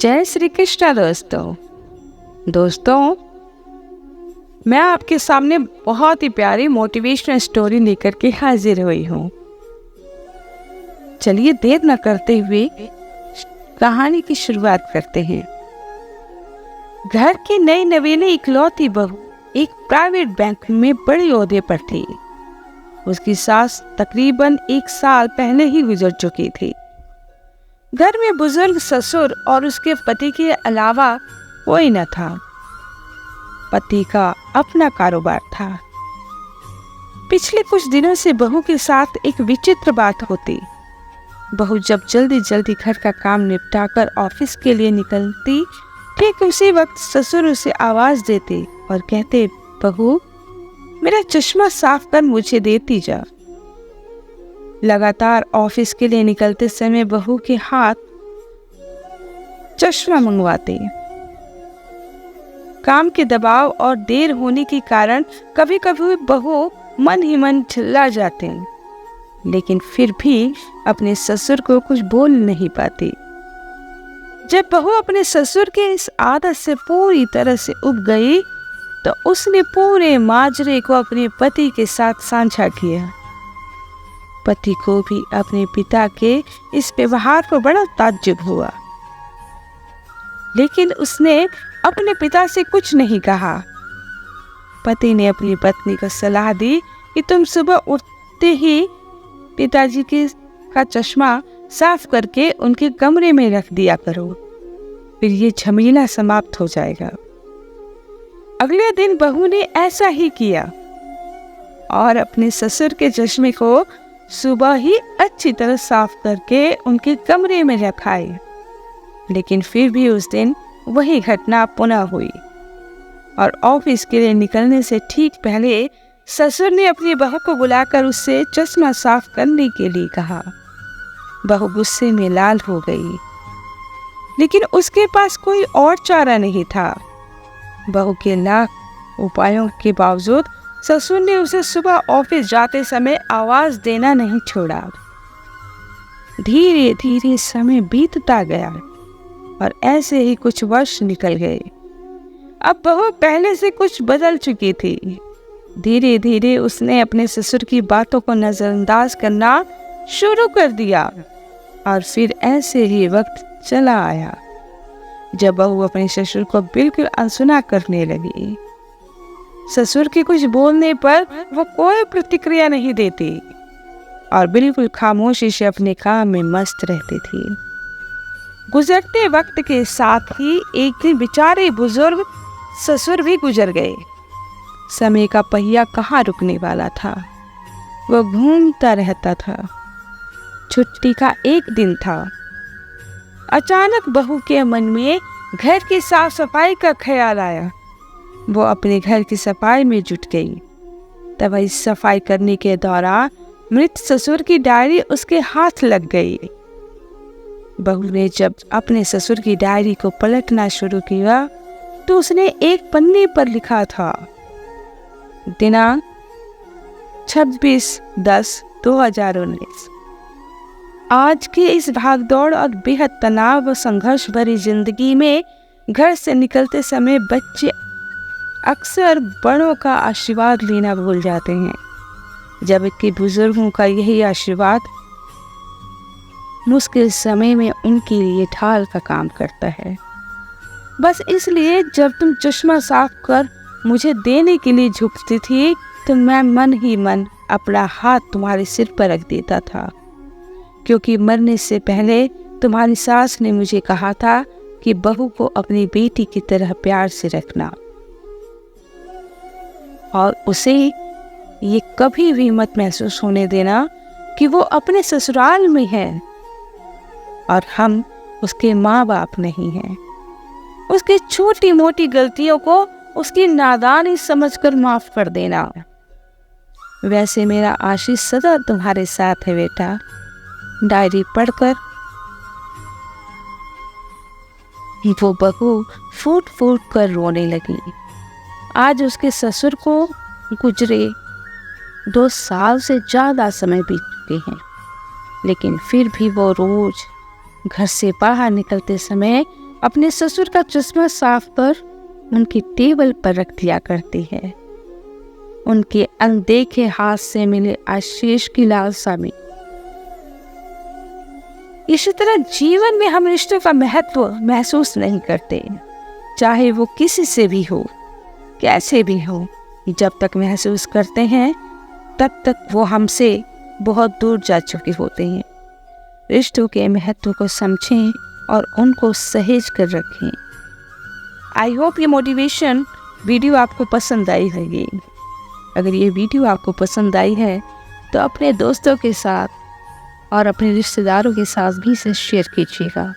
जय श्री कृष्ण दोस्तों, मैं आपके सामने बहुत ही प्यारी मोटिवेशनल स्टोरी लेकर के हाजिर हुई हूँ। चलिए देर न करते हुए कहानी की शुरुआत करते हैं। घर की नई नवेली इकलौती बहू एक प्राइवेट बैंक में बड़े ओहदे पर थी। उसकी सास तकरीबन 1 साल पहले ही गुजर चुकी थी। घर में बुजुर्ग ससुर और उसके पति के अलावा कोई न था। पति का अपना कारोबार था। पिछले कुछ दिनों से बहू के साथ एक विचित्र बात होती। बहू जब जल्दी जल्दी घर का काम निपटाकर ऑफिस के लिए निकलती, ठीक उसी वक्त ससुर उसे आवाज देते और कहते, बहू मेरा चश्मा साफ कर मुझे देती जा। लगातार ऑफिस के लिए निकलते समय बहू के हाथ चश्मा मंगवाते। काम के दबाव और देर होने के कारण कभी कभी बहू मन ही मन चिल्ला जाते, लेकिन फिर भी अपने ससुर को कुछ बोल नहीं पाती। जब बहू अपने ससुर के इस आदत से पूरी तरह से उब गई तो उसने पूरे माजरे को अपने पति के साथ साझा किया। पति को भी अपने पिता के इस व्यवहार पर बड़ा ताज्जुब हुआ, लेकिन उसने अपने पिता से कुछ नहीं कहा। पति ने अपनी पत्नी को सलाह दी कि तुम सुबह उठते ही पिताजी का चश्मा साफ करके उनके कमरे में रख दिया करो, फिर ये झमेला समाप्त हो जाएगा। अगले दिन बहू ने ऐसा ही किया और अपने ससुर के चश्मे को सुबह ही अच्छी तरह साफ करके उनके कमरे में रखाई। लेकिन फिर भी उस दिन वही घटना पुनः हुई और ऑफिस के लिए निकलने से ठीक पहले ससुर ने अपनी बहू को बुलाकर उससे चश्मा साफ करने के लिए कहा। बहू गुस्से में लाल हो गई, लेकिन उसके पास कोई और चारा नहीं था। बहू के लाख उपायों के बावजूद ससुर ने उसे सुबह ऑफिस जाते समय आवाज देना नहीं छोड़ा। धीरे धीरे समय बीतता गया और ऐसे ही कुछ वर्ष निकल गए। अब बहू पहले से कुछ बदल चुकी थी। धीरे धीरे उसने अपने ससुर की बातों को नजरअंदाज करना शुरू कर दिया और फिर ऐसे ही वक्त चला आया जब बहू अपने ससुर को बिल्कुल अनसुना करने लगी। ससुर के कुछ बोलने पर वो कोई प्रतिक्रिया नहीं देती और बिल्कुल खामोशी से अपने काम में मस्त रहती थी। गुजरते वक्त के साथ ही एक दिन बेचारे बुजुर्ग ससुर भी गुजर गए। समय का पहिया कहाँ रुकने वाला था, वो घूमता रहता था। छुट्टी का एक दिन था। अचानक बहू के मन में घर की साफ सफाई का ख्याल आया। वो अपने घर की सफाई में जुट गई। तब इस सफाई करने के दौरान मृत ससुर की डायरी उसके हाथ लग गई। बहू ने जब अपने ससुर की डायरी को पलटना शुरू किया तो उसने एक पन्ने पर लिखा था, दिनांक 26/10/2019। आज की इस भागदौड़ और बेहद तनाव व संघर्ष भरी जिंदगी में घर से निकलते समय बच्चे अक्सर बड़ों का आशीर्वाद लेना भूल जाते हैं, जबकि बुजुर्गों का यही आशीर्वाद मुश्किल समय में उनके लिए ढाल का काम करता है। बस इसलिए जब तुम चश्मा साफ कर मुझे देने के लिए झुकती थी तो मैं मन ही मन अपना हाथ तुम्हारे सिर पर रख देता था, क्योंकि मरने से पहले तुम्हारी सास ने मुझे कहा था कि बहू को अपनी बेटी की तरह प्यार से रखना और उसे ये कभी भी मत महसूस होने देना कि वो अपने ससुराल में है और हम उसके माँ बाप नहीं हैं। उसकी छोटी मोटी गलतियों को उसकी नादानी समझकर माफ कर देना। वैसे मेरा आशीष सदा तुम्हारे साथ है बेटा। डायरी पढ़कर वो बहू फूट फूट कर रोने लगी। आज उसके ससुर को गुजरे 2 साल से ज़्यादा समय बीत चुके हैं, लेकिन फिर भी वो रोज घर से बाहर निकलते समय अपने ससुर का चश्मा साफ कर उनकी टेबल पर रख दिया करती है, उनके अनदेखे हाथ से मिले आशीष की लालसा में। इसी तरह जीवन में हम रिश्तों का महत्व महसूस नहीं करते, चाहे वो किसी से भी हो, कैसे भी हो। जब तक महसूस करते हैं तब तक वो हमसे बहुत दूर जा चुके होते हैं। रिश्तों के महत्व को समझें और उनको सहेज कर रखें। आई होप ये मोटिवेशन वीडियो आपको पसंद आई होगी। अगर ये वीडियो आपको पसंद आई है तो अपने दोस्तों के साथ और अपने रिश्तेदारों के साथ भी इसे शेयर कीजिएगा।